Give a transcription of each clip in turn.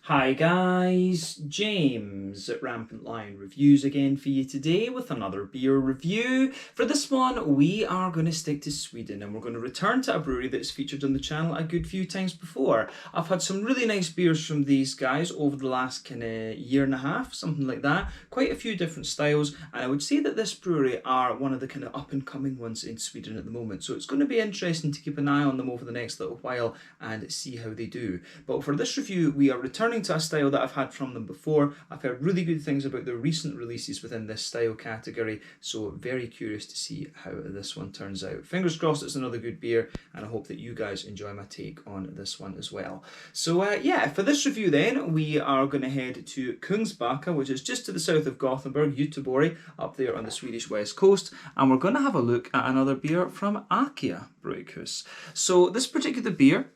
Hi guys, James at Rampant Lion Reviews again for you today with another beer review. For this one, we are going to stick to Sweden and we're going to return to a brewery that's featured on the channel a good few times before. I've had some really nice beers from these guys over the last kind of year and a half, something like that. Quite a few different styles, and I would say that this brewery are one of the kind of up and coming ones in Sweden at the moment. So it's going to be interesting to keep an eye on them over the next little while and see how they do. But for this review, we are returning to a style that I've had from them before. I've heard really good things about the recent releases within this style category, so very curious to see how this one turns out. Fingers crossed it's another good beer, and I hope that you guys enjoy my take on this one as well. So yeah, for this review then, we are going to head to Kungsbacka, which is just to the south of Gothenburg, Göteborg, up there on the Swedish west coast, and we're going to have a look at another beer from AKiA Brygghus. So this particular beer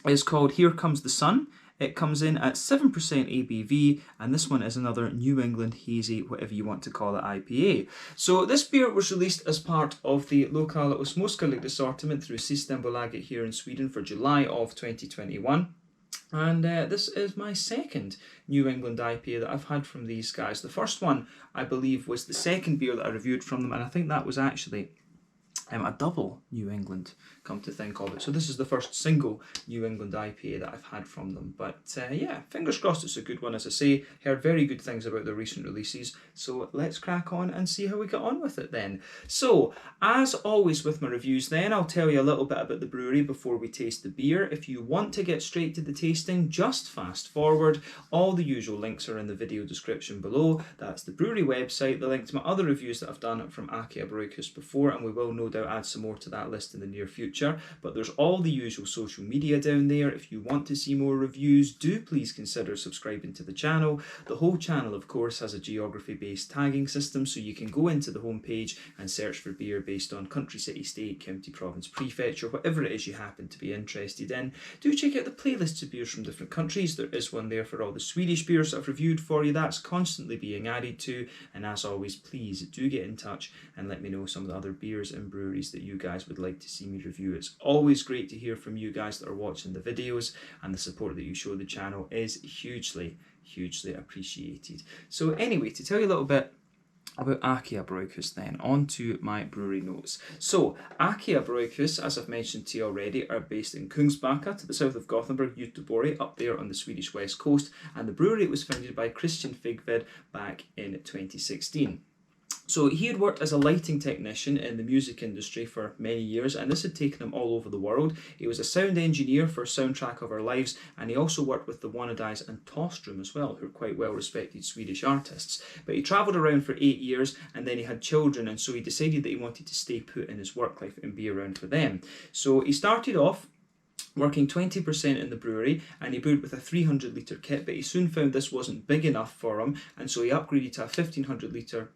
is called Here Comes the Sun. It comes in at 7% ABV, and this one is another New England Hazy, whatever you want to call it, IPA. So this beer was released as part of the Lokala och Småskaligt assortment through Systembolaget here in Sweden for July of 2021. And this is my second New England IPA that I've had from these guys. The first one, I believe, was the second beer that I reviewed from them, and I think that was actually a double New England, come to think of it. So this is the first single New England IPA that I've had from them. But yeah, fingers crossed it's a good one. As I say, heard very good things about the recent releases. So let's crack on and see how we get on with it then. So, as always with my reviews then, I'll tell you a little bit about the brewery before we taste the beer. If you want to get straight to the tasting, just fast forward. All the usual links are in the video description below. That's the brewery website, the link to my other reviews that I've done from AKiA Brygghus before, and we will no doubt add some more to that list in the near future. But there's all the usual social media down there. If you want to see more reviews, do please consider subscribing to the channel. The whole channel, of course, has a geography-based tagging system, so you can go into the homepage and search for beer based on country, city, state, county, province, prefecture, whatever it is you happen to be interested in. Do check out the playlists of beers from different countries. There is one there for all the Swedish beers that I've reviewed for you. That's constantly being added to. And as always, please do get in touch and let me know some of the other beers and breweries that you guys would like to see me review. It's always great to hear from you guys that are watching the videos, and the support that you show the channel is hugely appreciated. So anyway, to tell you a little bit about AKiA Brygghus then, on to my brewery notes. So, AKiA Brygghus, as I've mentioned to you already, are based in Kungsbacka, to the south of Gothenburg, Göteborg, up there on the Swedish west coast, and the brewery was founded by Christian Figved back in 2016. So he had worked as a lighting technician in the music industry for many years, and this had taken him all over the world. He was a sound engineer for Soundtrack of Our Lives, and he also worked with the Wannadies and Tostrum as well, who are quite well-respected Swedish artists. But he travelled around for 8 years, and then he had children, and so he decided that he wanted to stay put in his work life and be around for them. So he started off working 20% in the brewery, and he brewed with a 300 litre kit, but he soon found this wasn't big enough for him, and so he upgraded to a 1500 litre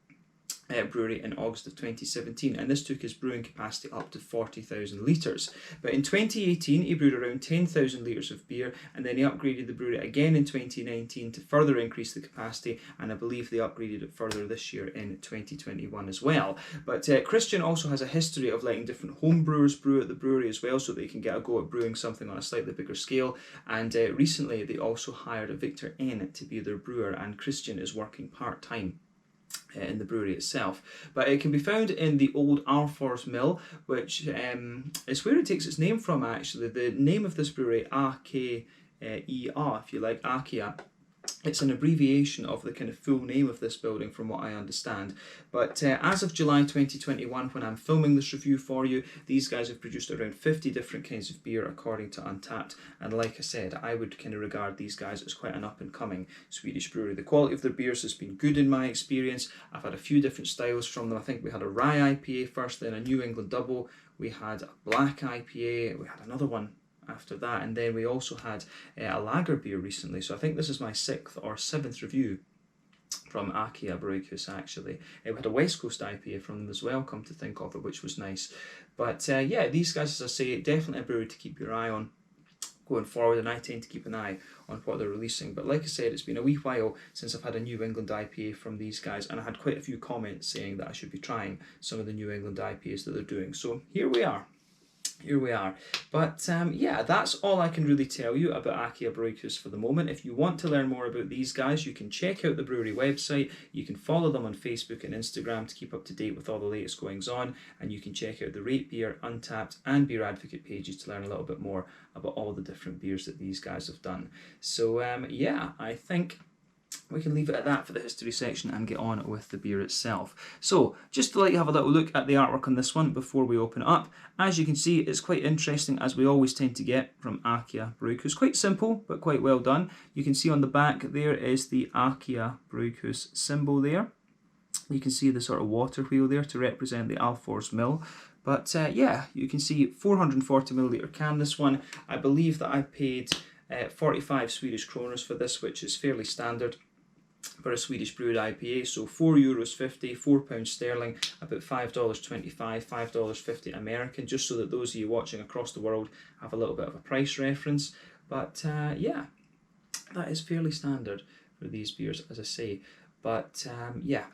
brewery in August of 2017, and this took his brewing capacity up to 40,000 litres. But in 2018 he brewed around 10,000 litres of beer, and then he upgraded the brewery again in 2019 to further increase the capacity, and I believe they upgraded it further this year in 2021 as well. But Christian also has a history of letting different home brewers brew at the brewery as well, so they can get a go at brewing something on a slightly bigger scale. And recently they also hired a Victor N to be their brewer, and Christian is working part-time in the brewery itself. But it can be found in the old Arfors mill, which is where it takes its name from actually. The name of this brewery, AKiA, if you like, AKiA, it's an abbreviation of the kind of full name of this building from what I understand. But as of July 2021, when I'm filming this review for you, these guys have produced around 50 different kinds of beer according to Untappd, and like I said, I would kind of regard these guys as quite an up and coming Swedish brewery. The quality of their beers has been good in my experience. I've had a few different styles from them. I think we had a rye IPA first, then a New England double, we had a black IPA, we had another one after that, and then we also had a lager beer recently. So I think this is my 6th or 7th review from AKiA Brygghus actually. We had a West Coast IPA from them as well, come to think of it, which was nice. But yeah, these guys, as I say, definitely a brewery to keep your eye on going forward, and I tend to keep an eye on what they're releasing. But like I said, it's been a wee while since I've had a New England IPA from these guys, and I had quite a few comments saying that I should be trying some of the New England IPAs that they're doing. So here we are. here we are. But yeah, that's all I can really tell you about AKiA Brygghus for the moment. If you want to learn more about these guys, you can check out the brewery website. You can follow them on Facebook and Instagram to keep up to date with all the latest goings on. And you can check out the Rate Beer, Untappd and Beer Advocate pages to learn a little bit more about all the different beers that these guys have done. So yeah, I think we can leave it at that for the history section and get on with the beer itself. So, just to let you have a little look at the artwork on this one before we open it up. As you can see, it's quite interesting, as we always tend to get from AKiA Brygghus. Quite simple, but quite well done. You can see on the back there is the AKiA Brygghus symbol there. You can see the sort of water wheel there to represent the Alfors mill. But yeah, you can see 440ml can, this one. I believe that I paid 45 Swedish kroners for this, which is fairly standard for a Swedish brewed IPA. So €4.50, £4 sterling, about $5.25, $5.50 American, just so that those of you watching across the world have a little bit of a price reference. But yeah, that is fairly standard for these beers, as I say. But yeah,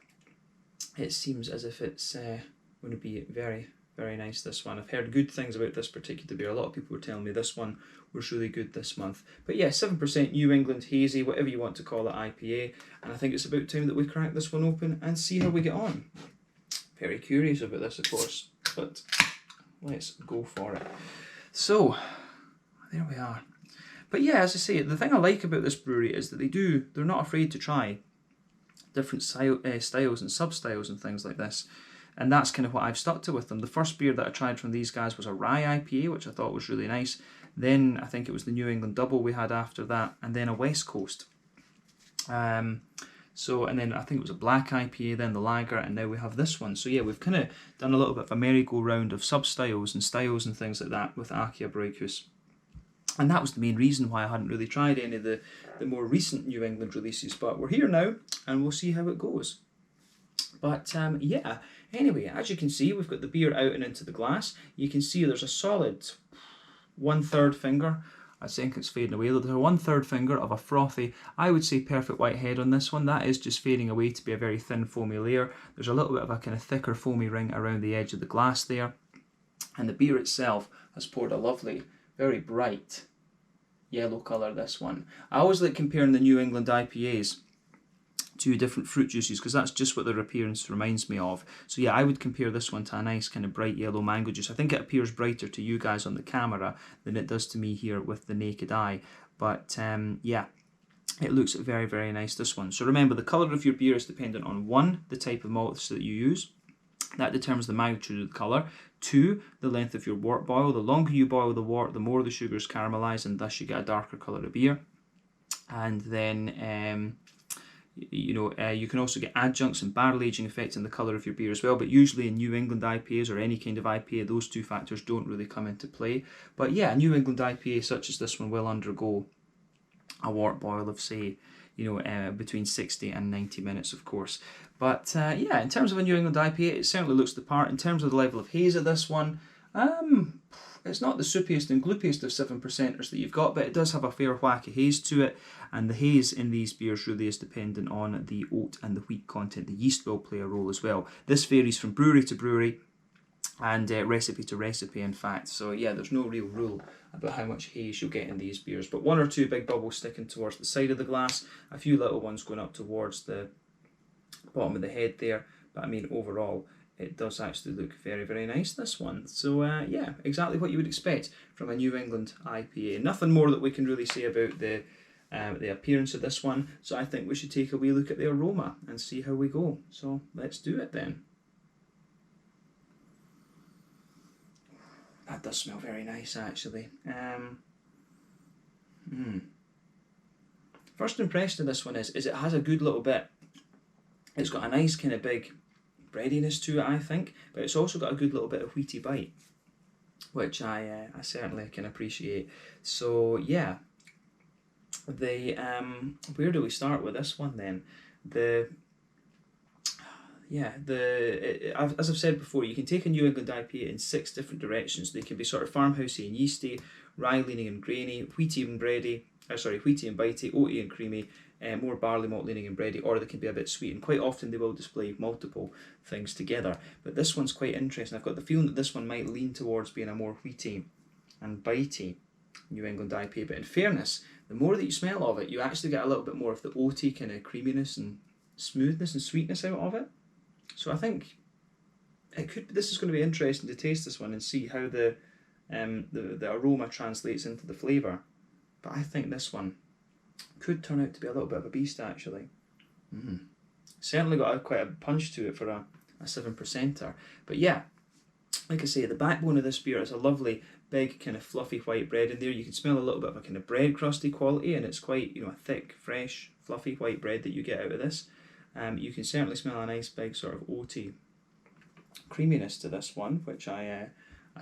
it seems as if it's going to be very, very nice, this one. I've heard good things about this particular beer. A lot of people were telling me this one was really good this month. But yeah, 7% New England Hazy, whatever you want to call it, IPA. And I think it's about time that we crack this one open and see how we get on. Very curious about this, of course, but let's go for it. So, there we are. But yeah, as I say, the thing I like about this brewery is that they're not afraid to try different styles and sub-styles and things like this. And that's kind of what I've stuck to with them. The first beer that I tried from these guys was a rye IPA, which I thought was really nice. Then I think it was the New England Double we had after that, and then a West Coast. And then I think it was a black IPA, then the lager, and now we have this one. So yeah, we've kind of done a little bit of a merry-go-round of sub-styles and styles and things like that with AKiA Brygghus. And that was the main reason why I hadn't really tried any of the more recent New England releases. But we're here now, and we'll see how it goes. But yeah, anyway, as you can see, we've got the beer out and into the glass. You can see there's a solid 1/3 finger. I think it's fading away. There's a 1/3 finger of a frothy, I would say perfect white head on this one. That is just fading away to be a very thin foamy layer. There's a little bit of a kind of thicker foamy ring around the edge of the glass there. And the beer itself has poured a lovely, very bright yellow colour, this one. I always like comparing the New England IPAs to different fruit juices, because that's just what their appearance reminds me of. So yeah, I would compare this one to a nice kind of bright yellow mango juice. I think it appears brighter to you guys on the camera than it does to me here with the naked eye. But yeah, it looks very, very nice, this one. So remember, the colour of your beer is dependent on 1, the type of malts that you use. That determines the magnitude of the colour. 2, the length of your wort boil. The longer you boil the wort, the more the sugars caramelise, and thus you get a darker colour of beer. And then you can also get adjuncts and barrel aging effects in the colour of your beer as well, but usually in New England IPAs or any kind of IPA, those two factors don't really come into play. But yeah, a New England IPA such as this one will undergo a wort boil of, say, between 60 and 90 minutes, of course. But yeah, in terms of a New England IPA, it certainly looks the part. In terms of the level of haze of this one, it's not the soupiest and gloopiest of 7%ers that you've got, but it does have a fair whack of haze to it, and the haze in these beers really is dependent on the oat and the wheat content. The yeast will play a role as well. This varies from brewery to brewery and recipe to recipe, in fact. So yeah, there's no real rule about how much haze you'll get in these beers, but 1 or 2 big bubbles sticking towards the side of the glass, a few little ones going up towards the bottom of the head there. But I mean, overall, it does actually look very, very nice, this one. So yeah, exactly what you would expect from a New England IPA. Nothing more that we can really say about the appearance of this one. So I think we should take a wee look at the aroma and see how we go. So let's do it then. That does smell very nice, actually. First impression of this one is it has a good little bit. It's got a nice kind of big breadiness to it, I think, but it's also got a good little bit of wheaty bite, which I certainly can appreciate. So yeah, where do we start with this one then? As I've said before, you can take a New England IPA in 6 different directions. They can be sort of farmhousey and yeasty, rye leaning and grainy, wheaty and bready, wheaty and bitey, oaty and creamy, more barley malt leaning and bready, or they can be a bit sweet, and quite often they will display multiple things together. But this one's quite interesting. I've got the feeling that this one might lean towards being a more wheaty and bitey New England IPA, but in fairness, the more that you smell of it, you actually get a little bit more of the oaty kind of creaminess and smoothness and sweetness out of it. So I think this is going to be interesting to taste this one and see how the aroma translates into the flavour. But I think this one could turn out to be a little bit of a beast, actually. Certainly got quite a punch to it for a 7%er. But yeah, like I say, the backbone of this beer is a lovely, big, kind of fluffy white bread in there. You can smell a little bit of a kind of bread crusty quality, and it's quite, a thick, fresh, fluffy white bread that you get out of this. You can certainly smell a nice, big sort of oaty creaminess to this one, which I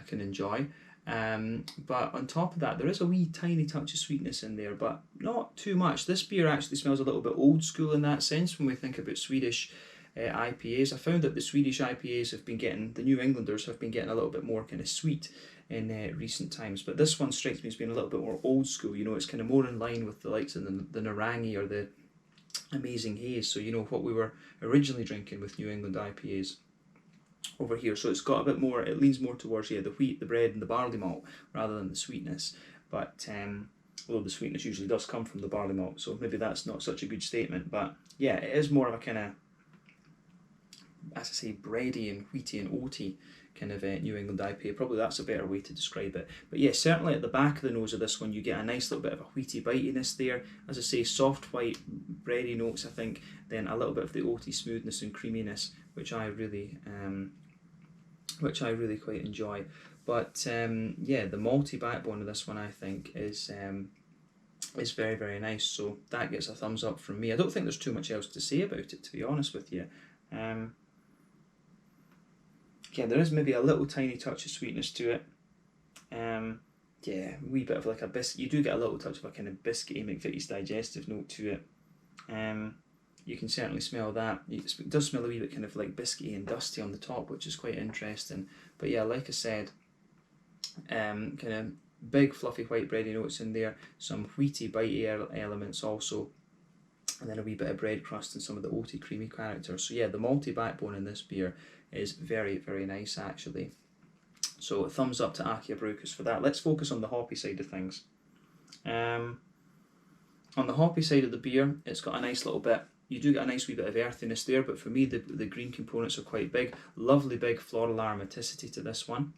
can enjoy. But on top of that, there is a wee tiny touch of sweetness in there, but not too much. This beer actually smells a little bit old school in that sense when we think about Swedish IPAs. I found that the Swedish IPAs the New Englanders have been getting a little bit more kind of sweet in recent times, but this one strikes me as being a little bit more old school. It's kind of more in line with the likes of the Narangi or the Amazing Haze, so what we were originally drinking with New England IPAs over here. So it's got a bit more, it leans more towards the wheat, the bread and the barley malt rather than the sweetness. But although the sweetness usually does come from the barley malt, so maybe that's not such a good statement. But yeah, it is more of a kind of, as I say, bready and wheaty and oaty kind of New England IPA. Probably that's a better way to describe it. But yeah, certainly at the back of the nose of this one, you get a nice little bit of a wheaty bitiness there. As I say, soft white bready notes, I think, then a little bit of the oaty smoothness and creaminess, which I really quite enjoy. But yeah, the malty backbone of this one, I think, is very, very nice. So that gets a thumbs up from me. I don't think there's too much else to say about it, to be honest with you. Yeah, there is maybe a little tiny touch of sweetness to it. Yeah, a wee bit of like a biscuit. You do get a little touch of a kind of biscuity, McVitie's digestive note to it. You can certainly smell that. It does smell a wee bit kind of like biscuity and dusty on the top, which is quite interesting. But yeah, like I said, kind of big fluffy white bready notes in there, some wheaty bitey elements also, and then a wee bit of bread crust and some of the oaty creamy character. So yeah, the malty backbone in this beer is very, very nice actually. So a thumbs up to AKiA Brygghus for that. Let's focus on the hoppy side of things. On the hoppy side of the beer, it's got a nice little bit. You do get a nice wee bit of earthiness there, but for me the green components are quite big. Lovely big floral aromaticity to this one,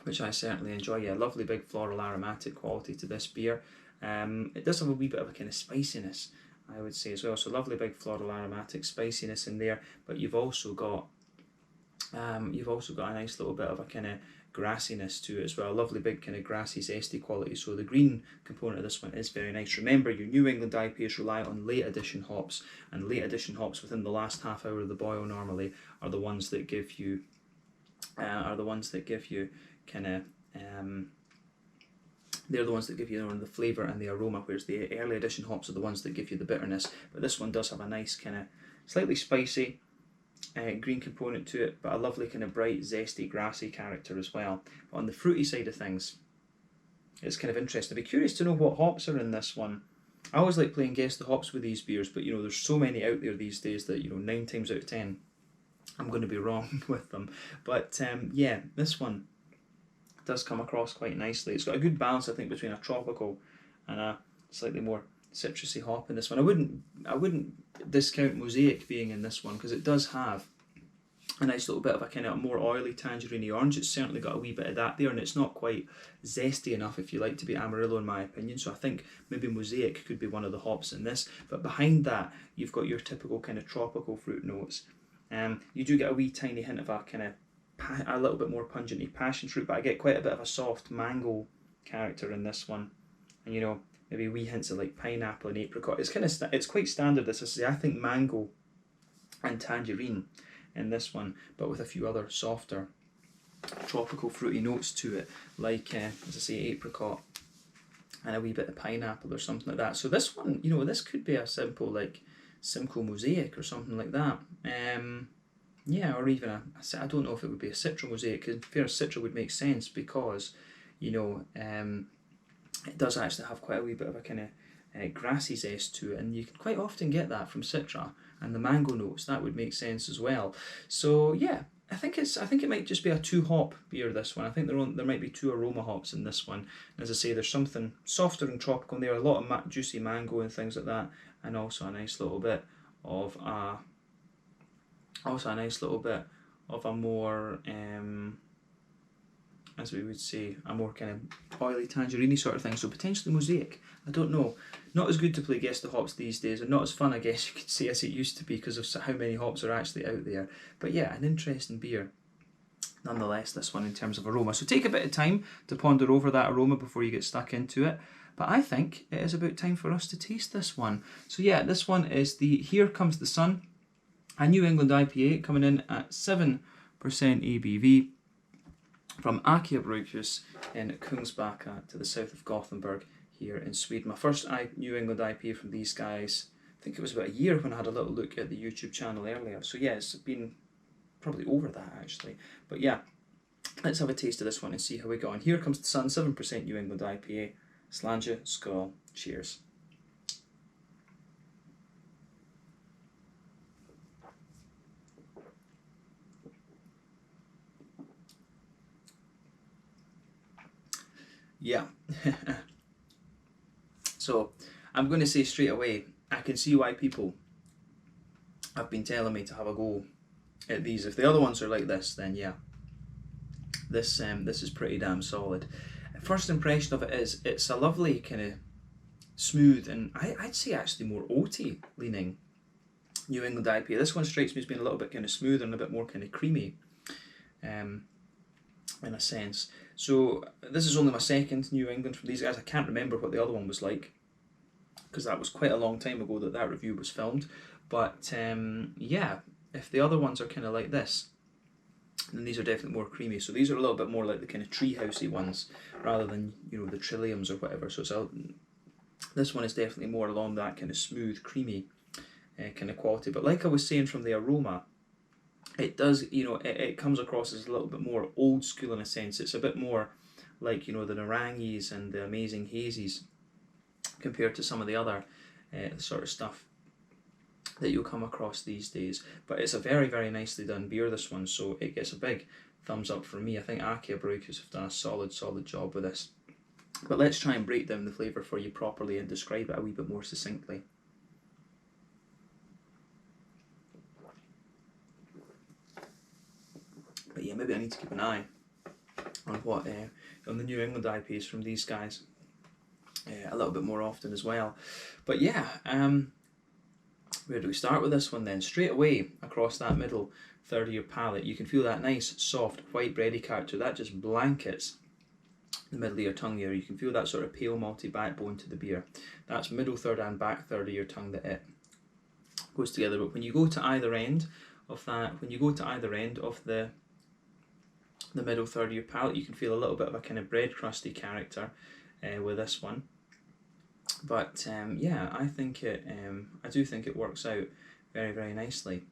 which I certainly enjoy. Yeah, lovely big floral aromatic quality to this beer. It does have a wee bit of a kind of spiciness, I would say, as well. So lovely big floral aromatic spiciness in there, but you've also got a nice little bit of a kind of grassiness to it as well. Lovely big kind of grassy zesty quality. So the green component of this one is very nice. Remember, your New England IPAs rely on late addition hops, and late addition hops within the last half hour of the boil normally are the ones that give you kind of they're the ones that give you the flavour and the aroma, whereas the early addition hops are the ones that give you the bitterness. But this one does have a nice kind of slightly spicy green component to it, but a lovely kind of bright, zesty, grassy character as well. But on the fruity side of things, it's kind of interesting. I'd be curious to know what hops are in this one. I always like playing guess the hops with these beers, but there's so many out there these days that 9 times out of 10 I'm going to be wrong with them. But yeah, this one does come across quite nicely. It's got a good balance, I think, between a tropical and a slightly more citrusy hop in this one. I wouldn't discount Mosaic being in this one, because it does have a nice little bit of a kind of more oily tangerine orange. It's certainly got a wee bit of that there, and it's not quite zesty enough, if you like, to be Amarillo in my opinion. So I think maybe Mosaic could be one of the hops in this. But behind that, you've got your typical kind of tropical fruit notes. You do get a wee tiny hint of a kind of a little bit more pungent passion fruit, but I get quite a bit of a soft mango character in this one, and maybe wee hints of like pineapple and apricot. It's quite standard. I think mango and tangerine in this one, but with a few other softer tropical fruity notes to it, like as I say, apricot and a wee bit of pineapple or something like that. So this one, this could be a simple Mosaic or something like that. Yeah, or even I don't know if it would be a Citra Mosaic, because fair Citra would make sense because, it does actually have quite a wee bit of a kind of grassy zest to it, and you can quite often get that from Citra, and the mango notes, that would make sense as well. So yeah, I think it might just be a 2-hop beer, this one. I think there might be 2 aroma hops in this one. And as I say, there's something softer and tropical in there, a lot of juicy mango and things like that, and also a nice little bit of a more as we would say, a more kind of oily tangerine sort of thing, so potentially mosaic. I don't know. Not as good to play guess the hops these days, and not as fun, I guess you could say, as it used to be because of how many hops are actually out there. But yeah, an interesting beer nonetheless, this one, in terms of aroma. So take a bit of time to ponder over that aroma before you get stuck into it. But I think it is about time for us to taste this one. So yeah, this one is the Here Comes the Sun, a New England IPA coming in at 7% ABV. From AKiA Brygghus in Kungsbacka to the south of Gothenburg here in Sweden. My first New England IPA from these guys, I think it was about a year when I had a little look at the YouTube channel earlier. So yeah, it's been probably over that actually. But yeah, let's have a taste of this one and see how we go on. Here Comes the Sun, 7% New England IPA. Slange, skål, cheers. Yeah. So I'm going to say straight away, I can see why people have been telling me to have a go at these. If the other ones are like this, then yeah, this is pretty damn solid. First impression of it is it's a lovely kind of smooth, and I'd say actually more oaty leaning New England IPA. This one strikes me as being a little bit kind of smoother and a bit more kind of creamy in a sense. So this is only my second New England from these guys. I can't remember what the other one was like, because that was quite a long time ago that review was filmed. But yeah, if the other ones are kind of like this, then these are definitely more creamy. So these are a little bit more like the kind of treehousey ones, rather than, you know, the Trilliums or whatever. So this one is definitely more along that kind of smooth, creamy kind of quality. But like I was saying, from the aroma, it does, you know, it comes across as a little bit more old school in a sense. It's a bit more like, you know, the Narangies and the Amazing Hazies compared to some of the other sort of stuff that you'll come across these days. But it's a very, very nicely done beer, this one, so it gets a big thumbs up from me. I think AKiA Brygghus have done a solid job with this. But let's try and break down the flavour for you properly and describe it a wee bit more succinctly. But yeah, maybe I need to keep an eye on what on the New England IPAs from these guys a little bit more often as well. But yeah, where do we start with this one then? Straight away across that middle third of your palate, you can feel that nice, soft, white bready character that just blankets the middle of your tongue there. You can feel that sort of pale malty backbone to the beer. That's middle third and back third of your tongue that it goes together. But when you go to either end of that, the middle third of your palate, you can feel a little bit of a kind of bread crusty character with this one. But yeah, I do think it works out very, very nicely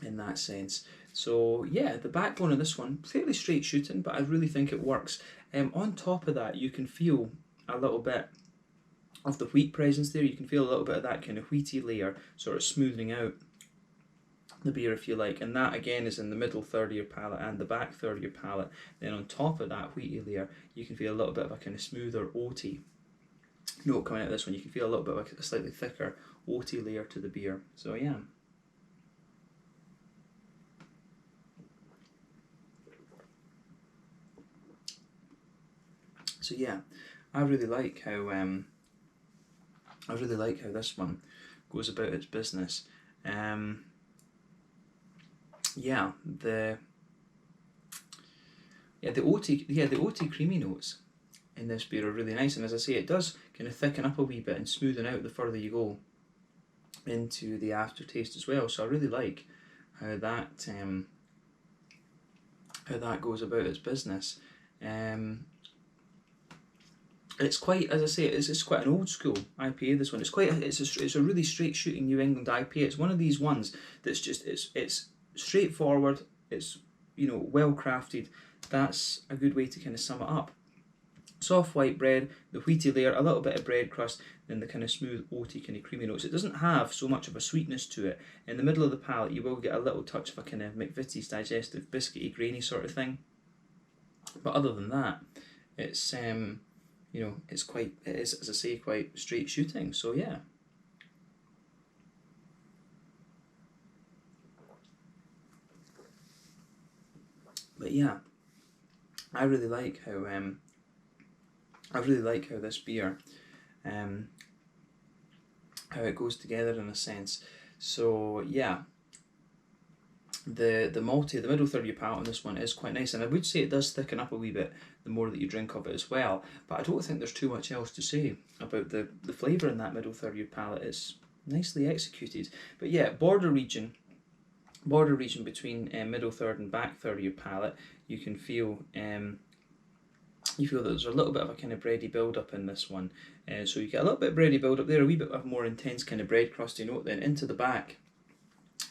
in that sense. So yeah, the backbone of this one, fairly straight shooting, but I really think it works. On top of that, you can feel a little bit of the wheat presence there. You can feel a little bit of that kind of wheaty layer sort of smoothing out the beer, if you like, and that again is in the middle third of your palate and the back third of your palate. Then on top of that wheaty layer, you can feel a little bit of a kind of smoother oaty note coming out of this one. You can feel a little bit of a slightly thicker oaty layer to the beer. So yeah. So yeah, I really like how this one goes about its business. Yeah, the oaty creamy notes in this beer are really nice, and as I say, it does kind of thicken up a wee bit and smoothen out the further you go into the aftertaste as well. So I really like how that goes about its business. It's quite, as I say, it's quite an old school IPA. This one, it's a really straight shooting New England IPA. It's one of these ones that's just it's straightforward. It's, you know, well crafted. That's a good way to kind of sum it up. Soft white bread, the wheaty layer, a little bit of bread crust, then the kind of smooth oaty kind of creamy notes. It doesn't have so much of a sweetness to it. In the middle of the palate you will get a little touch of a kind of McVitie's digestive biscuity grainy sort of thing. But other than that, it's you know, it is, as I say, quite straight shooting. So yeah. But yeah, I really like how this beer, how it goes together in a sense. So yeah, the malty, the middle third of your palate on this one is quite nice, and I would say it does thicken up a wee bit the more that you drink of it as well. But I don't think there's too much else to say about the flavour in that middle third of your palate. It's nicely executed. But yeah, border region between middle third and back third of your palate, you can feel you feel that there's a little bit of a kind of bready build up in this one. So you get a little bit of bready build up there, a wee bit of more intense kind of bread crusty note. Then into the back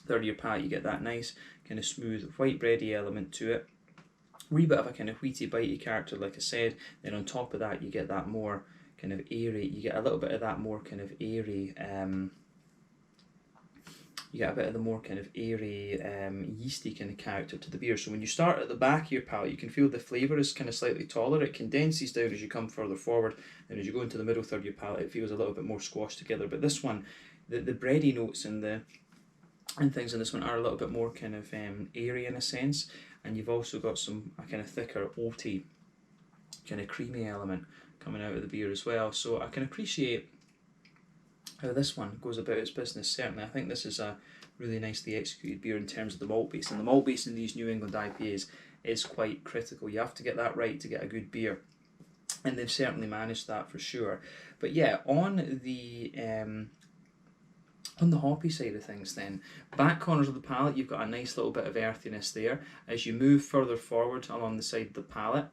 third of your palate you get that nice kind of smooth white bready element to it. Wee bit of a kind of wheaty bitey character, like I said. Then on top of that you get that more kind of airy, you get a little bit of that more kind of airy you get a bit of the more kind of airy, yeasty kind of character to the beer. So when you start at the back of your palate, you can feel the flavour is kind of slightly taller. It condenses down as you come further forward, and as you go into the middle third of your palate, it feels a little bit more squashed together. But this one, the bready notes and things in this one are a little bit more kind of airy in a sense, and you've also got a kind of thicker, oaty, kind of creamy element coming out of the beer as well. So I can appreciate how this one goes about its business. Certainly, I think this is a really nicely executed beer in terms of the malt base, and the malt base in these New England IPAs is quite critical. You have to get that right to get a good beer, and they've certainly managed that for sure. But yeah, on the hoppy side of things then, back corners of the palate, you've got a nice little bit of earthiness there. As you move further forward along the side of the palate,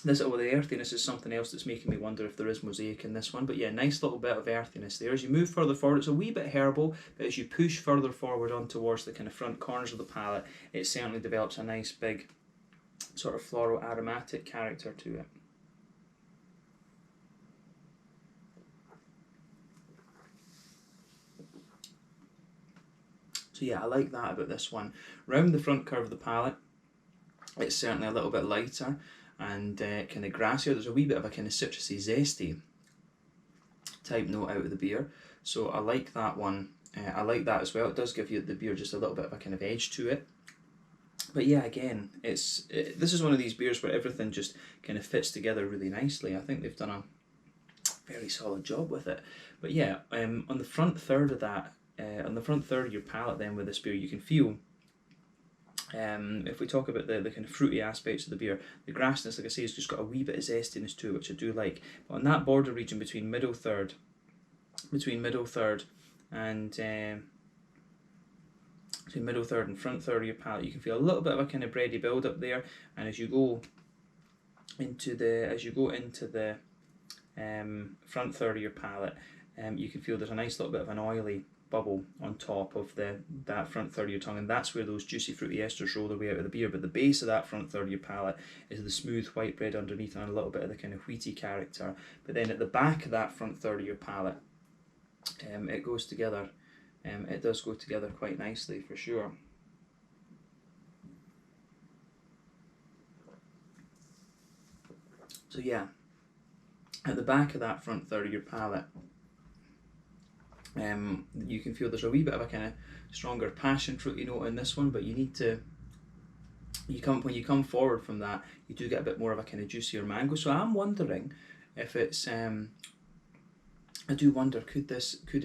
the earthiness is something else that's making me wonder if there is mosaic in this one. But yeah, nice little bit of earthiness there. As you move further forward, it's a wee bit herbal, but as you push further forward on towards the kind of front corners of the palate, it certainly develops a nice big sort of floral aromatic character to it. So yeah, I like that about this one. Round the front curve of the palate, it's certainly a little bit lighter and kind of grassier. There's a wee bit of a kind of citrusy, zesty type note out of the beer. So I like that one. I like that as well. It does give you the beer just a little bit of a kind of edge to it. But yeah, again, this is one of these beers where everything just kind of fits together really nicely. I think they've done a very solid job with it. But yeah, on the front third of that, on the front third of your palate then with this beer, you can feel, if we talk about the kind of fruity aspects of the beer, the grassiness, like I say, has just got a wee bit of zestiness to it, which I do like. But on that border region between middle third and between middle third and front third of your palate, you can feel a little bit of a kind of bready build up there. And as you go into the front third of your palate, you can feel there's a nice little bit of an oily bubble on top of that front third of your tongue, and that's where those juicy fruity esters roll their way out of the beer. But the base of that front third of your palate is the smooth white bread underneath and a little bit of the kind of wheaty character. But then at the back of that front third of your palate, it goes together. It does go together quite nicely for sure. So yeah, at the back of that front third of your palate, you can feel there's a wee bit of a kind of stronger passion fruity note in this one, but you need to, when you come forward from that, you do get a bit more of a kind of juicier mango. So I'm wondering if it's, I do wonder, could this beer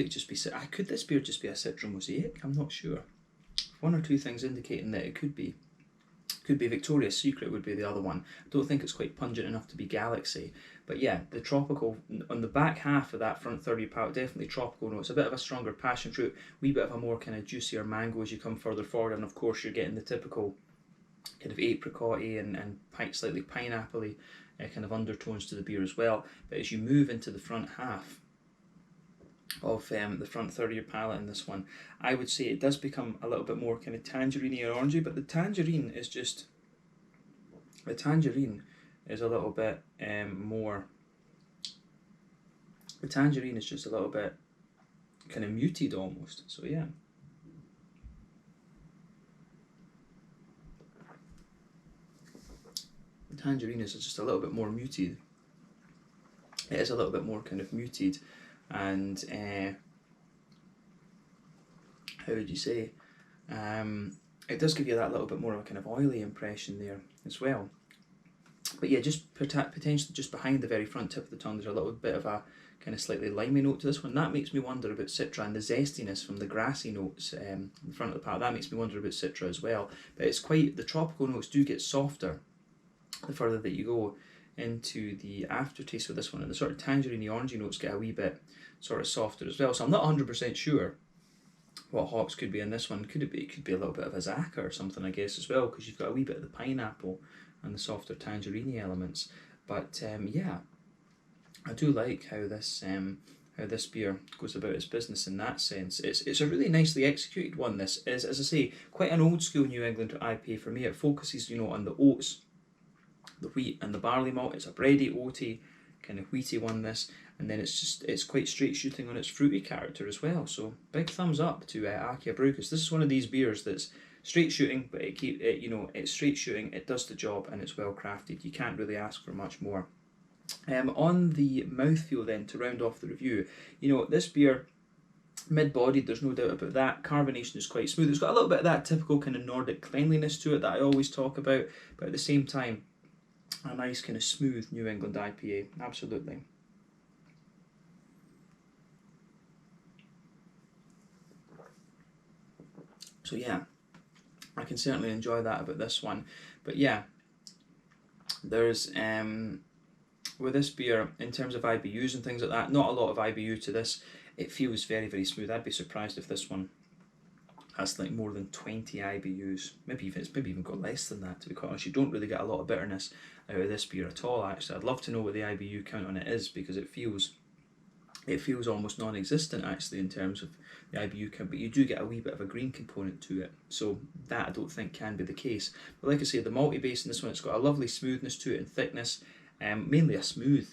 just be a Citra Mosaic? I'm not sure. One or two things indicating that it could be. Could be Victoria's Secret would be the other one. I don't think it's quite pungent enough to be Galaxy. But yeah, the tropical, on the back half of that front third of your palate, definitely tropical notes. A bit of a stronger passion fruit, wee bit of a more kind of juicier mango as you come further forward. And of course you're getting the typical kind of apricot-y and slightly pineapple-y kind of undertones to the beer as well. But as you move into the front half of the front third of your palate in this one, I would say it does become a little bit more kind of tangerine or orangey, but the tangerine is just, The tangerine is a little bit more. The tangerine is just a little bit kind of muted almost. So yeah. The tangerine is just a little bit more muted. It is a little bit more kind of muted, and how would you say? It does give you that little bit more of a kind of oily impression there as well. But yeah, just potentially just behind the very front tip of the tongue, there's a little bit of a kind of slightly limey note to this one. That makes me wonder about Citra, and the zestiness from the grassy notes in the front of the palate, that makes me wonder about Citra as well. But it's quite, the tropical notes do get softer the further that you go into the aftertaste with this one, and the sort of tangerine orangey notes get a wee bit sort of softer as well. So I'm not 100% sure what hops could be in this one. Could it be? It could be a little bit of a Zaka or something, I guess, as well, because you've got a wee bit of the pineapple and the softer tangerine elements. But yeah, I do like how this beer goes about its business in that sense. It's a really nicely executed one. This is, as I say, quite an old school New England IPA for me. It focuses, you know, on the oats, the wheat and the barley malt. It's a bready, oaty, kind of wheaty one, this, and then it's quite straight shooting on its fruity character as well. So big thumbs up to AKiA Brygghus. This is one of these beers that's straight shooting, but it's straight shooting, it does the job, and it's well crafted. You can't really ask for much more. On the mouthfeel then, to round off the review, you know, this beer, mid-bodied, there's no doubt about that. Carbonation is quite smooth. It's got a little bit of that typical kind of Nordic cleanliness to it that I always talk about, but at the same time, a nice kind of smooth New England IPA, absolutely. So yeah, I can certainly enjoy that about this one. But yeah, there's with this beer, in terms of IBUs and things like that, not a lot of IBU to this. It feels very, very smooth. I'd be surprised if this one has like more than 20 IBUs. It's maybe even got less than that, to be quite honest. You don't really get a lot of bitterness out of this beer at all, actually. I'd love to know what the IBU count on it is, because it feels almost non-existent actually in terms of the IBU count, but you do get a wee bit of a green component to it, so that I don't think can be the case. But like I say, the malty base in this one, it's got a lovely smoothness to it and thickness, mainly a smooth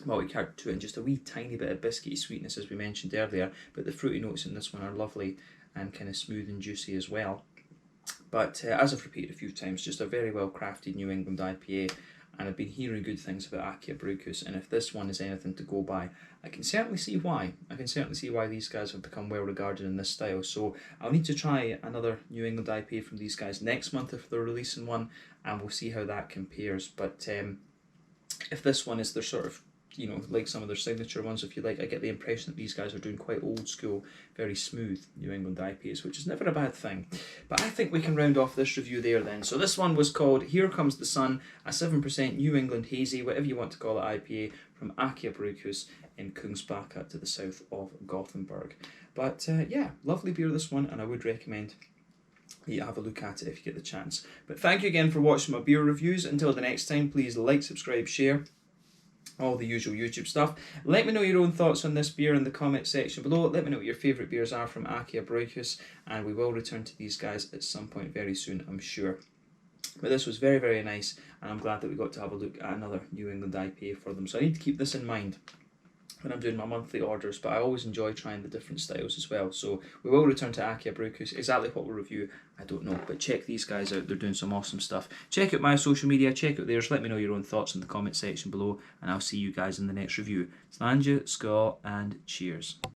malty character to it, and just a wee tiny bit of biscuity sweetness as we mentioned earlier, but the fruity notes in this one are lovely and kind of smooth and juicy as well. But as I've repeated a few times, just a very well crafted New England IPA, and I've been hearing good things about AKiA Brygghus, and if this one is anything to go by, I can certainly see why. I can certainly see why these guys have become well regarded in this style. So I'll need to try another New England IPA from these guys next month if they're releasing one, and we'll see how that compares. But if this one is their sort of, you know, like some of their signature ones, if you like, I get the impression that these guys are doing quite old school, very smooth New England IPAs, which is never a bad thing. But I think we can round off this review there then. So this one was called Here Comes the Sun, a 7% New England Hazy, whatever you want to call it, IPA from AKiA Brygghus in Kungsbacka to the south of Gothenburg. But yeah, lovely beer this one, and I would recommend you have a look at it if you get the chance. But thank you again for watching my beer reviews. Until the next time, please like, subscribe, share, all the usual YouTube stuff. Let me know your own thoughts on this beer in the comment section below. Let me know what your favourite beers are from AKiA Brygghus, and we will return to these guys at some point very soon, I'm sure. But this was very, very nice, and I'm glad that we got to have a look at another New England IPA for them. So I need to keep this in mind when I'm doing my monthly orders, but I always enjoy trying the different styles as well. So we will return to AKiA Brygghus. Exactly what we'll review, I don't know, but check these guys out. They're doing some awesome stuff. Check out my social media, check out theirs. Let me know your own thoughts in the comment section below, and I'll see you guys in the next review. Slàinte, skål, and cheers.